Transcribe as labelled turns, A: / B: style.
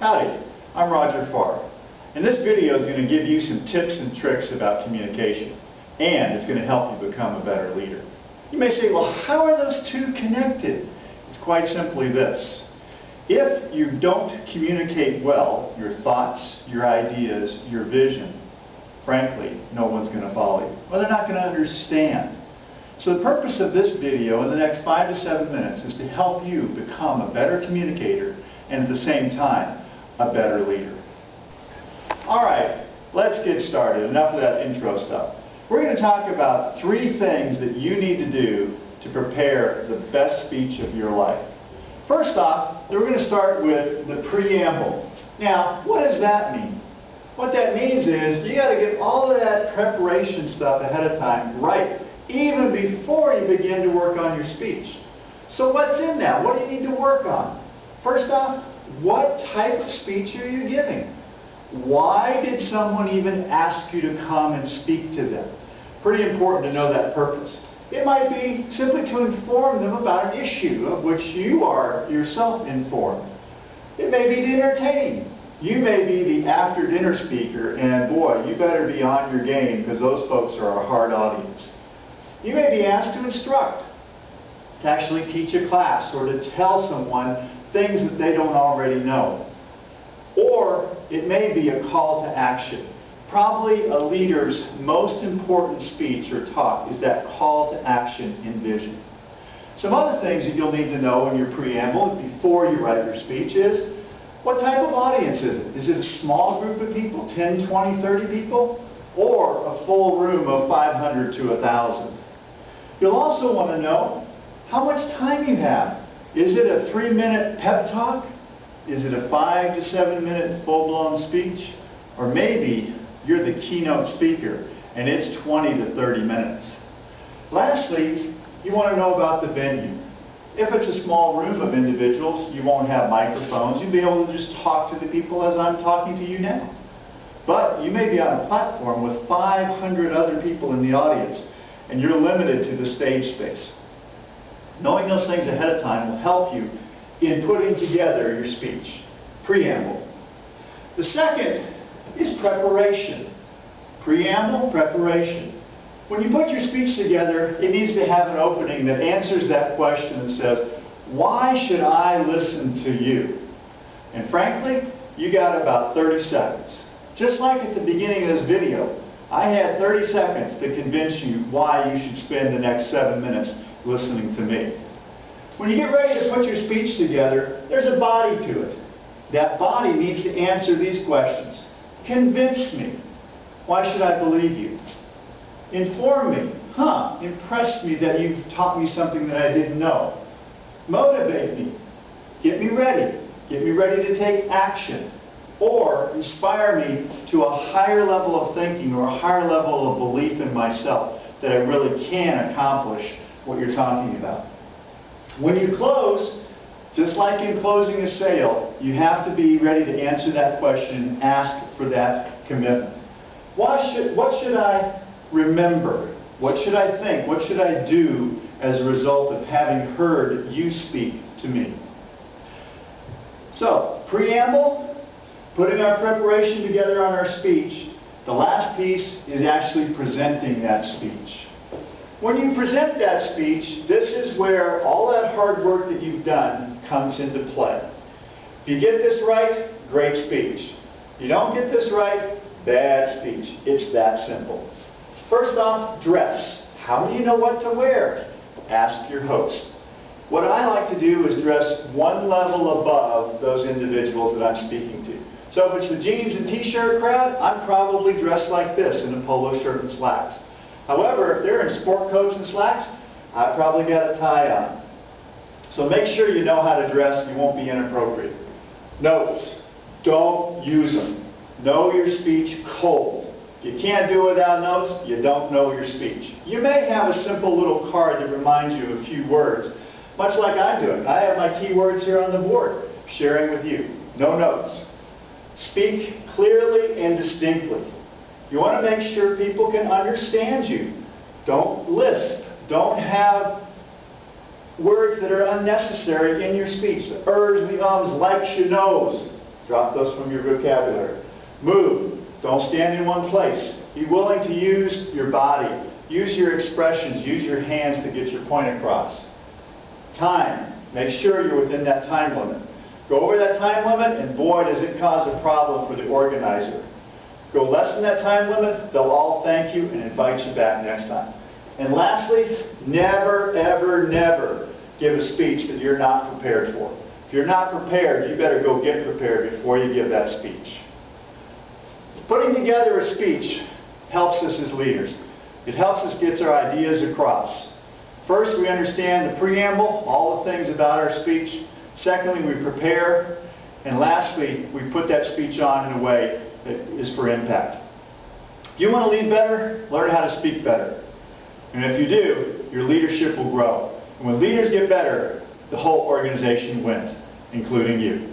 A: Howdy, I'm Roger Farr, and this video is going to give you some tips and tricks about communication, and it's going to help you become a better leader. You may say, well, how are those two connected? It's quite simply this. If you don't communicate well your thoughts, your ideas, your vision, frankly, no one's going to follow you, or they're not going to understand. So the purpose of this video in the next 5 to 7 minutes is to help you become a better communicator and at the same time, a better leader. Alright, let's get started. Enough of that intro stuff. We're going to talk about 3 things that you need to do to prepare the best speech of your life. First off, we're going to start with the preamble. Now, what does that mean? What that means is you got to get all of that preparation stuff ahead of time right, even before you begin to work on your speech. So what's in that? What do you need to work on? First off, what type of speech are you giving? Why did someone even ask you to come and speak to them? Pretty important to know that purpose. It might be simply to inform them about an issue of which you are yourself informed. It may be to entertain. You may be the after-dinner speaker, and boy, you better be on your game because those folks are a hard audience. You may be asked to instruct, to actually teach a class, or to tell someone things that they don't already know. Or it may be a call to action. Probably a leader's most important speech or talk is that call to action in vision. Some other things that you'll need to know in your preamble before you write your speech is, what type of audience is it? Is it a small group of people, 10, 20, 30 people? Or a full room of 500 to 1,000? You'll also want to know how much time you have. Is it a 3-minute pep talk? Is it a 5 to 7 minute full-blown speech? Or maybe you're the keynote speaker and it's 20 to 30 minutes. Lastly, you want to know about the venue. If it's a small room of individuals, you won't have microphones. You'll be able to just talk to the people as I'm talking to you now. But you may be on a platform with 500 other people in the audience and you're limited to the stage space. Knowing those things ahead of time will help you in putting together your speech. Preamble. The second is preparation. Preamble, preparation. When you put your speech together, it needs to have an opening that answers that question and says, why should I listen to you? And frankly, you got about 30 seconds. Just like at the beginning of this video, I had 30 seconds to convince you why you should spend the next 7 minutes listening to me. When you get ready to put your speech together, there's a body to it. That body needs to answer these questions. Convince me. Why should I believe you? Inform me. Impress me that you've taught me something that I didn't know. Motivate me. Get me ready. Get me ready to take action. Or inspire me to a higher level of thinking or a higher level of belief in myself that I really can accomplish what you're talking about. When you close, just like in closing a sale, you have to be ready to answer that question and ask for that commitment. What should I remember? What should I think? What should I do as a result of having heard you speak to me? So, preamble, putting our preparation together on our speech. The last piece is actually presenting that speech. When you present that speech, this is where all that hard work that you've done comes into play. If you get this right, great speech. If you don't get this right, bad speech. It's that simple. First off, dress. How do you know what to wear? Ask your host. What I like to do is dress one level above those individuals that I'm speaking to. So if it's the jeans and t-shirt crowd, I'm probably dressed like this in a polo shirt and slacks. However, if they're in sport coats and slacks, I've probably got a tie on. So make sure you know how to dress. You won't be inappropriate. Notes. Don't use them. Know your speech cold. You can't do it without notes. You don't know your speech. You may have a simple little card that reminds you of a few words, much like I'm doing. I have my keywords here on the board, sharing with you. No notes. Speak clearly and distinctly. You want to make sure people can understand you. Don't lisp. Don't have words that are unnecessary in your speech. The ers, the ums, likes, you knows. Drop those from your vocabulary. Move. Don't stand in one place. Be willing to use your body. Use your expressions. Use your hands to get your point across. Time. Make sure you're within that time limit. Go over that time limit, and boy, does it cause a problem for the organizer. Go less than that time limit, they'll all thank you and invite you back next time. And lastly, never, ever, never give a speech that you're not prepared for. If you're not prepared, you better go get prepared before you give that speech. Putting together a speech helps us as leaders. It helps us get our ideas across. First, we understand the preamble, all the things about our speech. Secondly, we prepare. And lastly, we put that speech on in a way that is for impact. If you want to lead better, learn how to speak better. And if you do, your leadership will grow. And when leaders get better, the whole organization wins, including you.